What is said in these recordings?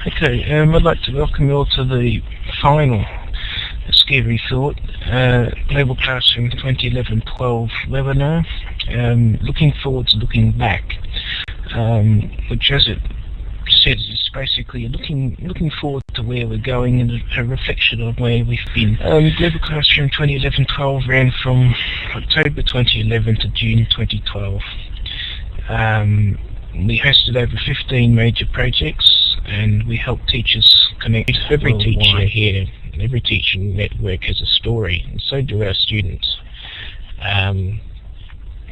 Okay, I'd like to welcome you all to the final Scary Thought Global Classroom 2011-12 webinar. Looking forward to looking back, which, as it says, is basically looking forward to where we're going and a reflection on where we've been. Global Classroom 2011-12 ran from October 2011 to June 2012. We hosted over 15 major projects, and we helped teachers connect. Every teacher here, every teaching network has a story, and so do our students. And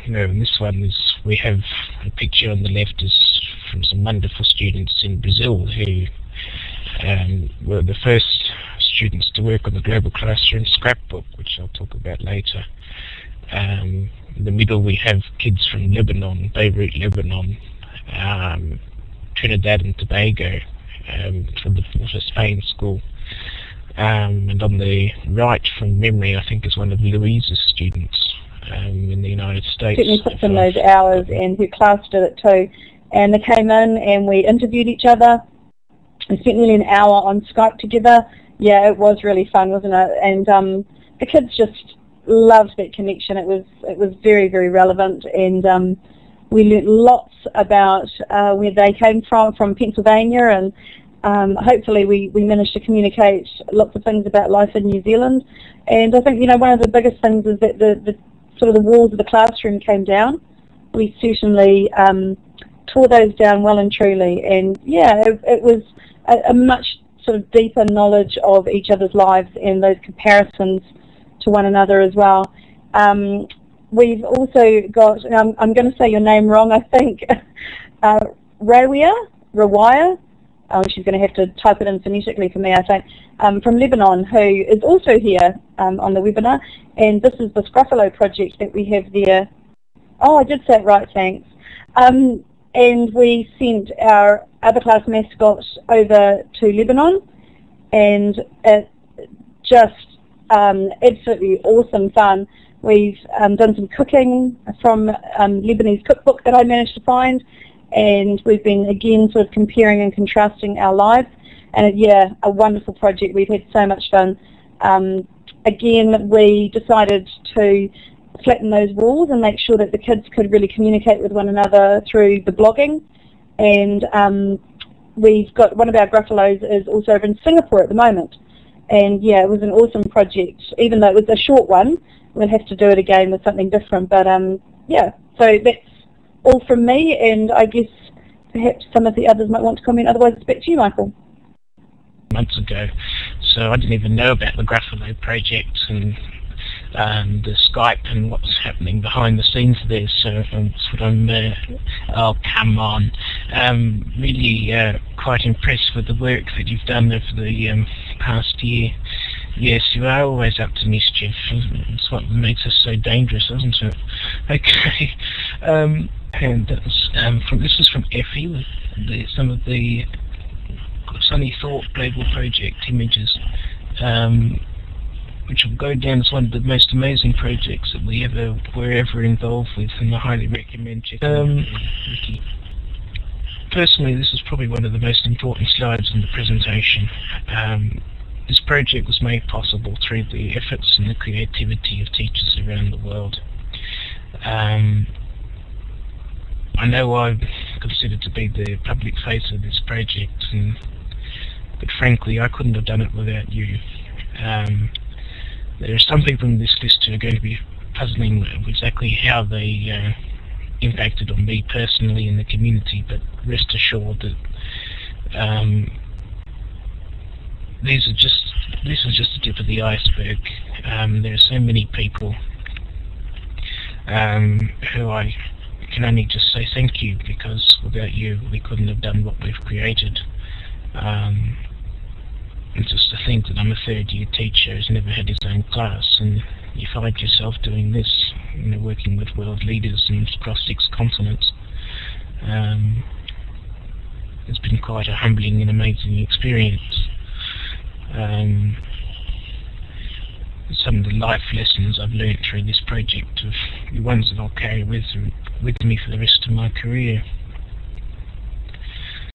this one is, we have a picture on the left is from some wonderful students in Brazil who were the first students to work on the Global Classroom scrapbook, which I'll talk about later. In the middle we have kids from Lebanon, Beirut, Lebanon, Trinidad and Tobago, from the Water Spain School. And on the right, from memory, I think is one of Louisa's students in the United States. Certainly puts in those hours, and her class did it too. And they came in and we interviewed each other. We spent nearly an hour on Skype together. Yeah, it was really fun, wasn't it? And the kids just loved that connection. It was very, very relevant, and we learnt lots about where they came from Pennsylvania, and hopefully we managed to communicate lots of things about life in New Zealand. And I think, one of the biggest things is that the sort of the walls of the classroom came down. We certainly tore those down well and truly, and yeah, it was a much sort of deeper knowledge of each other's lives and those comparisons to one another as well. We've also got, I'm going to say your name wrong, I think, Rawia. She's going to have to type it in phonetically for me, I think, from Lebanon, who is also here on the webinar. And this is the Scruffalo project that we have there. Oh, I did say it right, thanks. And we sent our other class mascot over to Lebanon, and it just absolutely awesome fun. We've done some cooking from Lebanese cookbook that I managed to find, and we've been again sort of comparing and contrasting our lives. And yeah, a wonderful project. We've had so much fun. Again, we decided to flatten those walls and make sure that the kids could really communicate with one another through the blogging. And we've got one of our Gruffalos is also over in Singapore at the moment. And yeah, it was an awesome project. Even though it was a short one, we'll have to do it again with something different. But yeah, so that's all from me, and I guess perhaps some of the others might want to comment. Otherwise, it's back to you, Michael. Months ago, so I didn't even know about the Gruffalo project and the Skype and what's happening behind the scenes there. So that's what I'm. Oh, come on! Really quite impressed with the work that you've done over the past year. Yes, you are always up to mischief. It's what makes us so dangerous, isn't it? Okay. And that's, this is from Effie with some of the Sunny Thought Global Project images, which will go down as one of the most amazing projects that we were ever involved with, and I highly recommend checking Ricky. Personally, this is probably one of the most important slides in the presentation. This project was made possible through the efforts and the creativity of teachers around the world. I know I'm considered to be the public face of this project, but frankly I couldn't have done it without you. There are some people in this list who are going to be puzzling with exactly how they impacted on me personally in the community, but rest assured that this is just the tip of the iceberg. There are so many people who I can only just say thank you, because without you we couldn't have done what we've created. And just to think that I'm a third-year teacher who's never had his own class, and you find yourself doing this, working with world leaders and across 6 continents. It's been quite a humbling and amazing experience. Some of the life lessons I've learned through this project are the ones that I'll carry with me for the rest of my career.